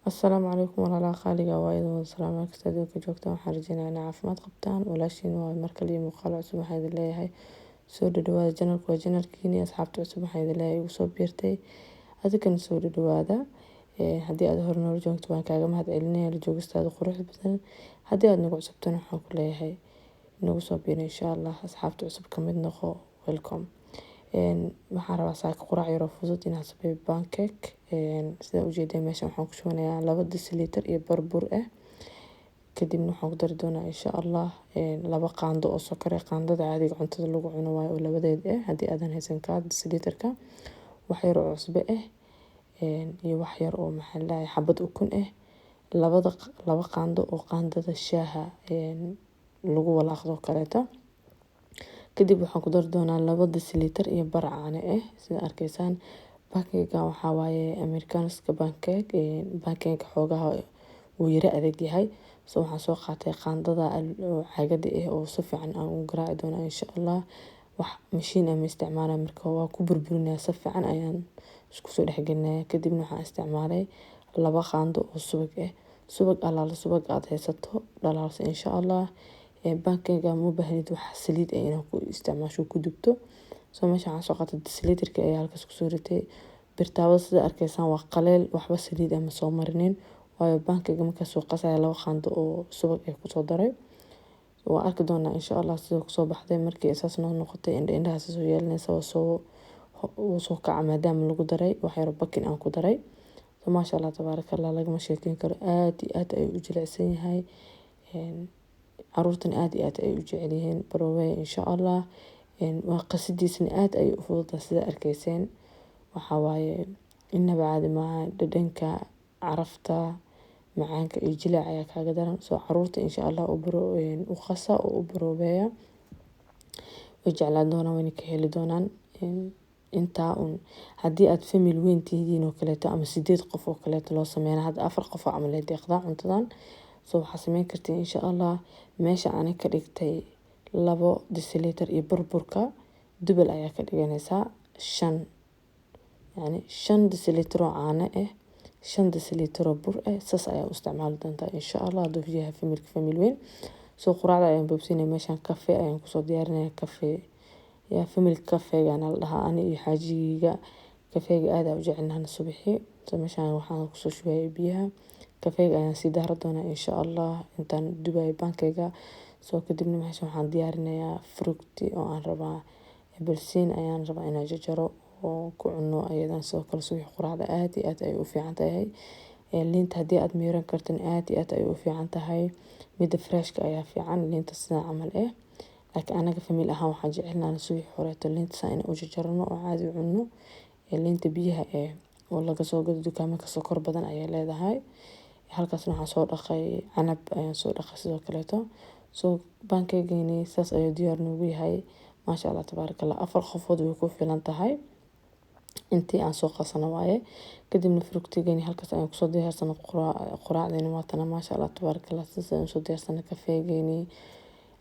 السلام عليكم ولا خالقة وايد والسلام عليكم استاذ joogtaan waxaan rajeynayaa inaa caafimaad qabtaan walaashiin waa markale iyo muuqaal cusub waxaan idin leeyahay soo dhawaada janalku waa janalkiini asxaabta cusub waxaan idin leeyahay igu soo biirtay adigana soo dhawaada haddii aad hore noola joogto waan kaaga mahad celinayaa la joogistaada quruxda badan haddii aad nagu cusubtana waxaan ku leeyahay nagu soo biir insha allah asxaabta cusub ka mid noqo welcome waxaan rabaa saaka quraac yar oo fudud inaan sameeyo pancake sida ujeedeen meeshan waxaan ku shubanayaa 2 deciliter iyo barbur ah kadibna waxaan ku dari doonaa insha allah 2 qaando oo sokor ah qaandada caadiga cuntada lagu cuno waayo oo labadeed ah haddii aadan haysan ka deciliterka wax yar oo cusbo ah iyo wax yar oo maxaa xabad ukun ah laba qaando oo qaandada shaaha lagu walaaqdo kaleeto kadib waxaan ku dari doonaa 2 deciliter iyo bar caano ah sida arkaysaan pancake waxaa waaye americanska pancake xoogaha uu yara adag yahay waxaan soo qaatay qaandada caagada ah oo si fiican aan u garaaci doonaa insha allah wax mashiin ama isticmaala marka waa ku burburinaa si fiican ayaan isku soo dhexgelinayaa kadibna waxaan isticmaalay 2 qaando oo subag alaala subag aad haysato dhalaalsan insha allah pancake ma baahnid wax saliid ah inaad ku isticmaasho ku dubto meesha waxaan soo qaatay deciliterka ayaa halkaas ku soo ritay birtaawada sida arkaysaan waa qaleel waxba saliid ama soo marinin waayo pancake marka soo qasaya 2 qaando oo subag ay ku soo daray waa arki doonaa insha allah sida ku soo baxday markii asaas noqotay indhahaas soo yeelanaysa soo kaca maadaama lagu daray wax yar bakin aan ku daray maasha allah tabaarakallah lagama sheekeyn karo aad iyo aad ay u jilicsan yahay caruurtan aad iyo aad ay u jecel yihiin baroway insha allah waa qasidiisna aad ay u fududahay sida arkayseen waxa waaye inaba caadi maaha dhadhanka carafta macaanka iyo jilaaca ayaa kaaga daran soo caruurta insha allah u qasa oo u baroobeeya way jeclaan doonaan wayna ka heli doonaan intaa haddii aad family weyn tihiin oo kaleeto ama 8 qof oo kaleeto loo sameeyana hadda 4 qof oo camal ay deeqdaa cuntadan waxaa sameyn kartaa insha allah meesha aan ka dhigtay 2 deciliter iyo burburka dubal ayaa ka dhiganaysaa 5 deciliter oo caano ah 5 deciliter oo bur ah saas ayaa u isticmaali doontaa insha allah haduu yahay family weyn quraacda ayaan boobsinay meeshan cafe ayaan kusoo diyaarinayaa cafe yaa family cafe gana la dhahaa ani iyo xaajiga kafeega aad u jecelnahay subaxii meeshan waxaan kusoo shubay biyaha kafeega ayaan sii daara doonaa insha allah intaan dubay pancake kadibna meeshan waxaan diyaarinayaa fruity oo aan rabaa balsiin ayaan rabaa inaan jajaro oo ku cuno ayadan soo kala subax quraacda aad iyo aad ay u fiican tahay liinta haddii aad miiran kartin aad iyo aad ay u fiican tahay midda freshka ayaa fiican liinta sida camal laakiin anaga family ahaan waxaan jecelnahay subax horeeto liinta saa in u jajarno oo caadi u cunno liinta biyaha oo laga soo gado dukaamada sokor badan ayay leedahay halkaas waxaan soo dhaqay canab ayaan soo dhaqay sidoo kaleeto pancake-gani saas ayuu diyaar noogu yahay maasha allah tabaarakallah 4 qofood way ku filan tahay intii aan soo qasano waaye kadibna fructigani halkaas ayaan kusoo diyaarsanay quraacdeena waatana maasha allah tabaarakallah saas ayaan soo diyaarsanay kafeegani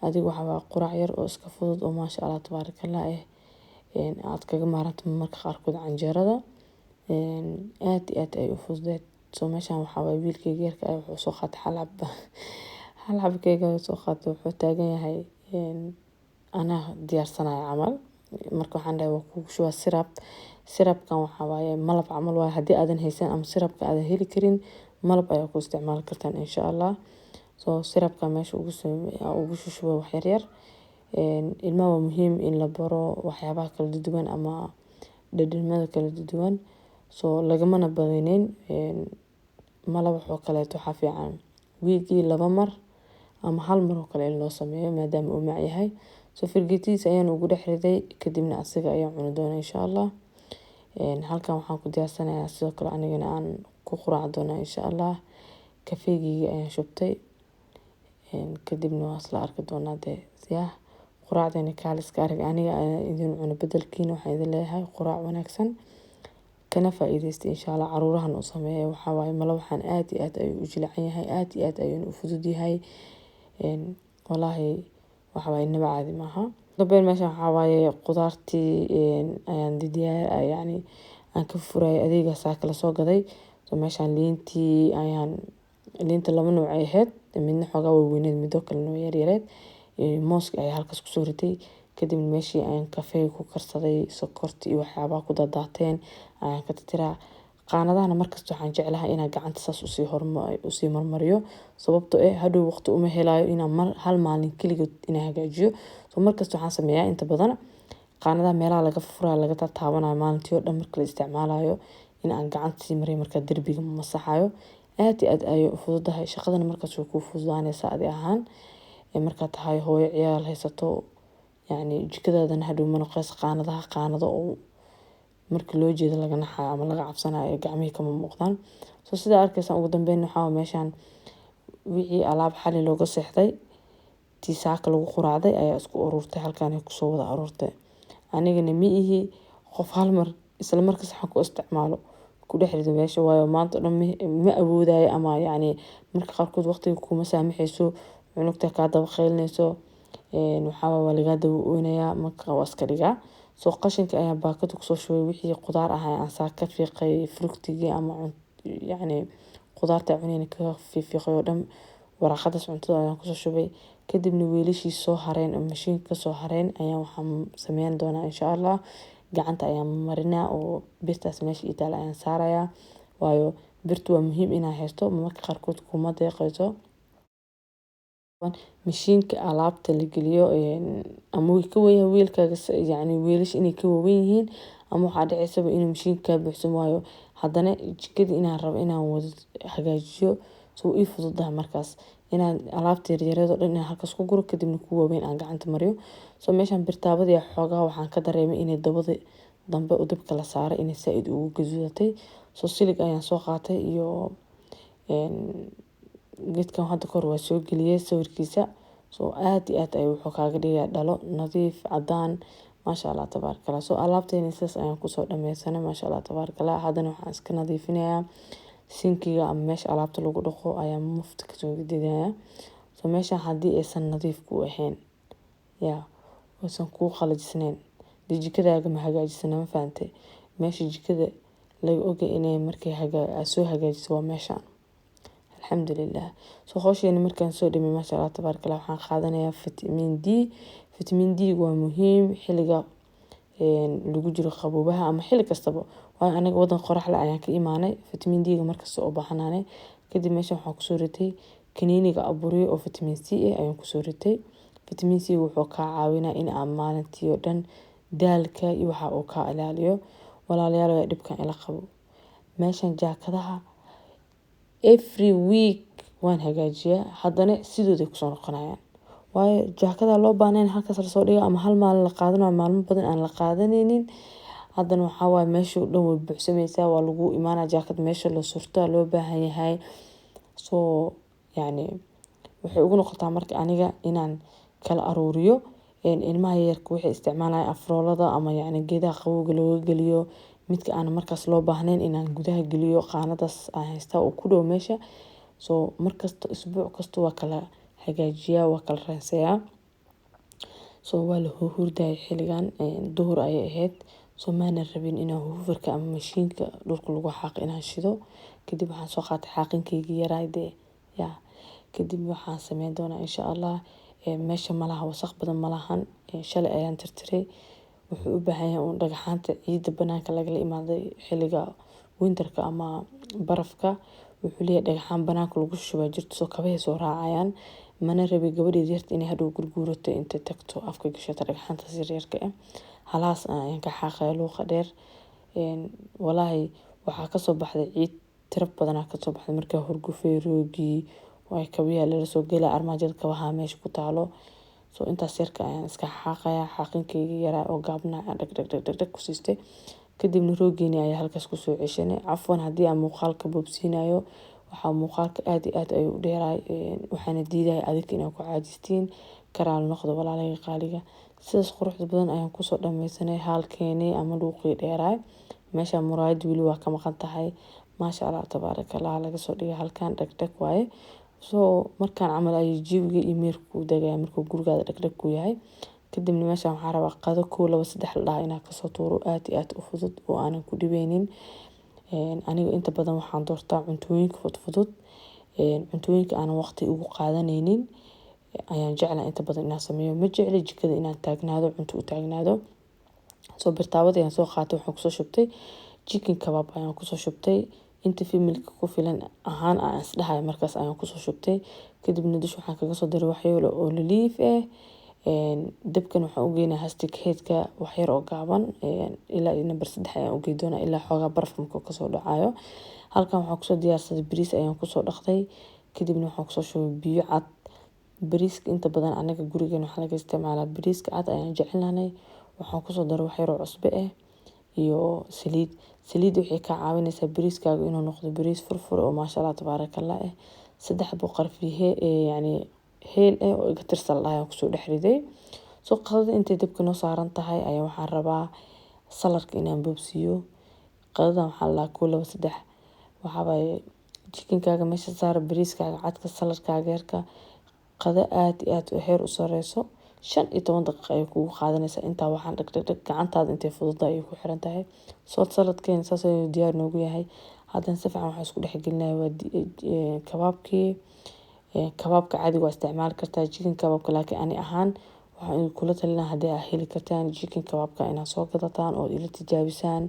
adiga waxa waa quraac yar oo iska fudud oo maasha allah tabaarakallah aad kaga maaranto marka qaarkood canjeerada aad iyo aad ay u fududeed meeshan waxaa waaye wiilkayga yarka wuxuu soo qaatay hal xabkayga soo qaatay wuxuu taagan yahay anaa diyaarsanaya camal marka waxaan dhahay waa kugu shubaa sirapkan waxaa waaye malab camal waaye haddii aadan haysan ama sirapka aadan heli karin malab ayaa ku isticmaali kartaan insha allah sirapka meesha ugu shushubo wax yar ilmaha waa muhiim in la baro waxyaabaha kala duwan ama dhadhamada kala duwan lagamana badinin malab wuxuu kaleeto waxaa fiican wiigii 2 mar ama 1 mar oo kale in loo sameeyo maadaama uu mac yahay firgeetiis ayaan ugu dhex riday kadibna asiga ayaan cuni doonaa insha allah halkan waxaan ku diyaarsanayaa sidoo kale anigana aan ku quraac doonaa insha allah kafeegii ayaan shubtay kadibna waa isla arki doonaa quraacdani kaaliska arag aniga idin cuno bedelkiina waxaan idin leeyahay quraac wanaagsan kana faa'iideysta insha allah caruurahan u sameeyo waxa waaye malo waxaan aad iyo aad ay u jilicsan yahay aad iyo aad ayuu u fudud yahay wallahi waxa waaye inaba caadi maaha dabeel meeshan waxaa waaye qudaartii ayaan diyaar yani aan ka furay adeega saa kala soo gaday soo meeshaan liinta laba nooc ay ahayd, midna xoogaa way weyneed midoo kalena way yaryareed. Mooska ayaa halkaas kusoo ritay, kadibna meeshii ayaan kafee ku karsaday, sokorti iyo waxyaabaha ku dadaateen ayaan ka titiraa. Qaanadahana markasta waxaan jeclahay inaan gacanta saas usii marmariyo, sababtoo hadhow waqti uma helayo inaan hal maalin keligood inaan hagaajiyo. Soo markasta waxaan sameeyaa inta badan qaanadaha meelaha laga furayo laga taabanayo maalintii oo dhan marka la isticmaalayo in aan gacanta sii mariyo marka derbiga masaxayo. Aad iyo aad ayay u fududahay shaqadana markaas way kuu fududaanaysaa adi ahaan. Markaad tahay hooyo ciyaal haysato, yacni jikadaadana hadhow ma noqonayso qaanado oo marka loo jeedo laga naxayo ama laga cabsanayo gacmihii kama muuqdaan. Soo sidaa arkaysan ugu dambeyn waxaa meeshaan wixii alaab xali looga seexday tii saaka lagu quraacday ayaa isku ururtay, halkaan ay kusoo wada ururtay. Anigana ma ihi qof hal mar isla markaas waxaan ku isticmaalo ku dhex rido meesha, waayo maanta oo dhan ma awoodayo ama yacni marka qaarkood waqtiga kuma saamaxayso, cunugta kaa daba qaylinayso, waxaa waa lagaa daba ooynayaa marka waa iska dhigaa. Soo qashinka ayaa baakada kusoo shubay, wixii qudaar ah ayaan saa ka fiiqay, fruutigii ama yacni qudaarta cunayna ka fiiqay oo dhan waraaqadaas cuntada ayaan kusoo shubay. Kadibna weelashii soo hareen oo mashiinka ka soo hareen ayaan waxaan sameyn doonaa insha Allah. Gacanta ayaan marinaa oo birtaas meesha ii taal ayaan saarayaa, waayo birtu waa muhiim inaa haysto marka qaarkood kuma deeqayso. Mashiinka alaabta la geliyo ama way ka weyn yahay weelkaaga, yacni weelash inay ka waaweyn yihiin ama waxaa dhacaysaba inuu mashiinka kaa buuxsamo, waayo haddana jikada inaan rabo inaan wada hagaajiyo. Soo ii fududahay markaas inaan alaabta yaryareed oo dhan inaan halkaas ku guro kadibna kuwa waaweyn aan gacanta mariyo. Soo meeshaan birtaabadii xoogaa waxaan ka dareemay inay dabada dambe oo dabka la saaray inay saaid ugu gaduudatay. Soo silig ayaan soo qaatay iyo geedkan hadda kor waa soo geliyay sawirkiisa. Soo aad iyo aad ayuu wuxuu kaaga dhigayaa dhalo nadiif cadaan, maasha Allah tabaarakallah. Soo alaabteena sidaas ayaan kusoo dhammaysanay, maasha Allah tabaarakallah. Haddana waxaan iska nadiifinayaa sinkiga ama meesha alaabta lagu dhaqo ayaan mufti ka soo gudbinayaa. Soo meeshaan haddii aysan nadiif ku ahayn, yaa aysan kuu qalajisnayn, jikadaaga ma hagaajisana, ma fahantay? Meesha jikada laga ogay inay markay soo hagaajiso waa meeshaan. Alxamdulillah. Soo hawsheena markaan soo dhamay, maasha Allah tabaarakallah, waxaan qaadanayaa vitamin D. Vitamin D waa muhiim xilliga lagu jiro qaboobaha ama xilli kastaba, waayo aniga wadan qorax leh ayaan ka imaanay. Vitamin D markasta oo baahanaaday. Kadib meesha waxaan kusoo ritay kaniiniga aburiyo oo vitamin C ayaan kusoo ritay. Vitamin C wuxuu kaa caawinaa in aan maalintii oo dhan daalka iyo waxa uu ka ilaaliyo. Walaalayaal waa dhibkan ila qabo. Meeshaan jaakadaha every week waan hagaajiyaa, haddana sidooday kusoo noqonayaan. Waayo jaakada loo baahneen halkaas la soo dhigo ama hal maalin la qaadanayo maalmo badan aan la qaadanaynin. Haddana waxaa waaye meesha oo dhan way buuxsamaysaa, waa lagu imaanaa jaakad meesha la surto loo baahan yahay. Soo yacni waxay ugu noqotaa marka aniga inaan kala aruuriyo ilmaha yarka waxay isticmaalayaan afroolada ama yacni geedaha qabowga looga geliyo, midka aan markaas loo baahnayn inaan gudaha geliyo qaanadaas aan haystaa oo ku dhow meesha. Soo markasta isbuuc kasta waa kala hagaajiyaa, waa kala raansayaa. Soo waa la hurday xilligan duhur ayay ahayd. Soo maana rabin inaan hufurka ama mashiinka dhulka lagu xaaqo inaan shido. Kadib waxaan soo qaatay xaaqinkaygii yaraayde, yaa kadib waxaan sameyn doonaa insha Allah. Meesha malaha wasakh badan malahan, shalay ayaan tirtiray. Wuxuu u baahan yahay dhagaxaanta ciidda banaanka laga imaaday xilliga winterka ama barafka. Wuxuu leeyahay dhagaxaan banaanka lagu shubay jirto, soo kabahay soo raacayaan. Mana rabay gabadheed yarta inay hadhow gurguurato intay tagto afka gashato dhagaxaantaas yaryarka ah. Halaas ayaan ka xaaqay luuqa dheer. Walaahi waxaa ka soo baxday ciid tiro badan ka soo baxday markaa hurgufay roogii way kabiya la soo gelay armaajada kabaha meesha ku taalo. Soo intaas yarka ayaan iska xaaqayaa xaaqinkaygii yaraa oo gaabnaa dhag ku siistay. Kadibna roogiina ayaa halkaas ku soo ceshanay. Afwan haddii aan muuqaalka boobsiinayo, waxaa muuqaalka aad iyo aad ayuu u dheeraay, waxaana diiday adiga inaan ku caajistiin karaal noqdo walaalay qaaliga. Sidaas quruxda badan ayaan kusoo dhammaysanay halkeeni ama luuqii dheeraay. Meesha muraayad wili waa ka maqan tahay, maasha Allah tabaarakallah. Laga soo dhigay halkaan dhag waaye. Soo markaan camal ay jiwiga imeerku dagay markuu gurigaada dhag ku yahay. Kadibna meeshaan waxaan rabaa qado 1 2 3 la dhahay inaan ka soo tuuro aad iyo aad u fudud oo aanan ku dhibeynin. aniga inta badan waxaan doortaa cuntooyinka fudfudud, cuntooyinka aan waqti ugu qaadanaynin ayaan jeclaa inta badan inaan sameeyo. Ma jecli jikada inaan taagnaado cunto u taagnaado. soo birtaawada ayaan soo qaatay, waxaan kusoo shubtay chicken kebab ayaan kusoo shubtay, inta familka ku filan ahaan aan isdhahay markaas ayaan kusoo shubtay. kadibna dish waxaan kaga soo daray wax yar oo olive ah. dabkan waxaan u geynaa hastig heedka wax yar oo gaaban, ilaa number 3 ayaan u geey doonaa ilaa xoogaa barafka kasoo dhacayo. halkan waxaan kusoo diyaarsaday bariis ayaan kusoo dhaqday, kadibna waxaan kusoo shubay biyo cad. bariiska inta badan anaga gurigeena waxaa laga isticmaalaa bariiska cad ayaan jecelnahay. waxaan kusoo daray wax yar oo cusbo ah iyo saliid waxay ka caawinaysaa bariiskaaga inuu noqdo bariis furfur oo maasha Allah tabaarakallah ah. 3 xabo qarfiye yani heel oo iga tirsan ayaan kusoo dhex riday. soo qadada intay dabka noo saaran tahay ayaa waxaan rabaa saladka inaan boobsiiyo. qadadan waxaa la 2 2 3 waxa waaye chickenkaaga meesha saar, bariiskaaga cadka, saladkaaga yarka. qada aad iyo aad heer u sareyso 15 daqiiqo ay kugu qaadanaysaa. intaa waxaan dhag gacantaada intay fududahay ay ku xiran tahay. soo saladkeen saas ayuu diyaar noogu yahay. haddana si fiican waxaan isku dhex gelinayaa waa kabaabkii. kabaabka caadiga waa isticmaali kartaa chicken kabaabka, laakiin ani ahaan waxaan kula talinayaa haddii aad heli kartaan chicken kabaabka inaad soo gadataan oo ila tijaabisaan.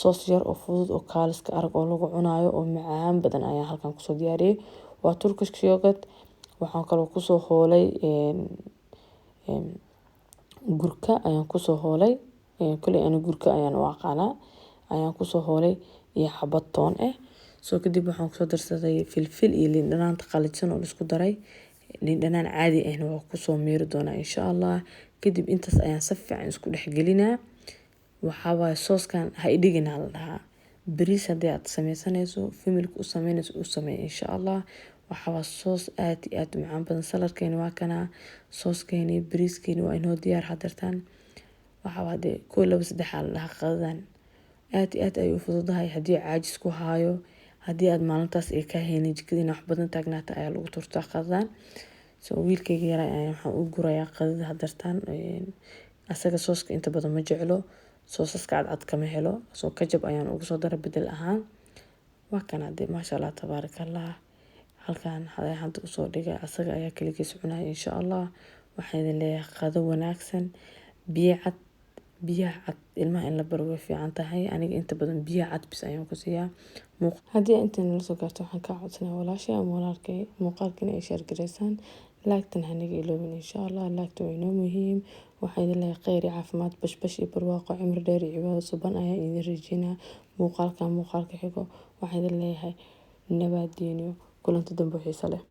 soos yar oo fudud oo kaaliska arag oo lagu cunaayo oo macaan badan ayaan halkan kusoo diyaariyay. waa Turkish yogurt. waxaan kaloo kusoo hoolay gurka ayaan kusoo hoolay. kulay ani gurka ayaan u aqaanaa. ayaan kusoo hoolay iyo xabad toon ah. soo kadib waxaan kusoo darsaday filfil iyo liin dhanaanta qalisan oo la isku daray. liin dhanaan caadi ahna waa kusoo miiri doonaa insha Allah. kadib intaas ayaan si fiican isku dhex gelinaa. waxaa waaye sooskan ha idhigina la dhahaa. bariis haddii aad sameysanayso familka u sameynayso u sameey insha Allah. waxaa waa soos aad iyo aad u macaan badan. saladkeena waa kana, sooskeeni, bariiskeeni waa inoo diyaar hadartaan. waxaa waa de 1 2 3 la dhahaa qadadan. aad iyo aad ay u fududahay haddii caajis ku haayo, haddii aad maalintaas ay ka haynin jikadiina wax badan taagnaata ayaa lagu turtaa qadadan. soo wiilkayga yar ayaan waxaan u gurayaa qadada hadartaan. asaga sooska inta badan ma jeclo, soosaska cad kama helo. soo kajab ayaan ugu soo daray bedel ahaan. waa kana de maasha Allah tabaarakallah. halkan hadda usoo dhigay asaga ayaa kaligiis cunaya insha Allah. waxaan idin leeyahay qado wanaagsan. biyaha cad ilmaha in la baro way fiican tahay. aniga inta badan biyaha cad bis ayaan ku siiyaa. haddii inta nala soo gaarto waxaan ka codsanayaa walaashay ama walaalkay muuqaalkina ay share gareysaan. laagtan haniga iloobin insha Allah. laagta waa inoo muhiim. waxaan idin leeyahay khayr iyo caafimaad, bashbash iyo barwaaqo, cimri dheer iyo cibaado suban ayaan idin rajeynaa. muuqaalka xigo waxaan idin leeyahay nabadgelyo, kulanti dambe xiiso leh.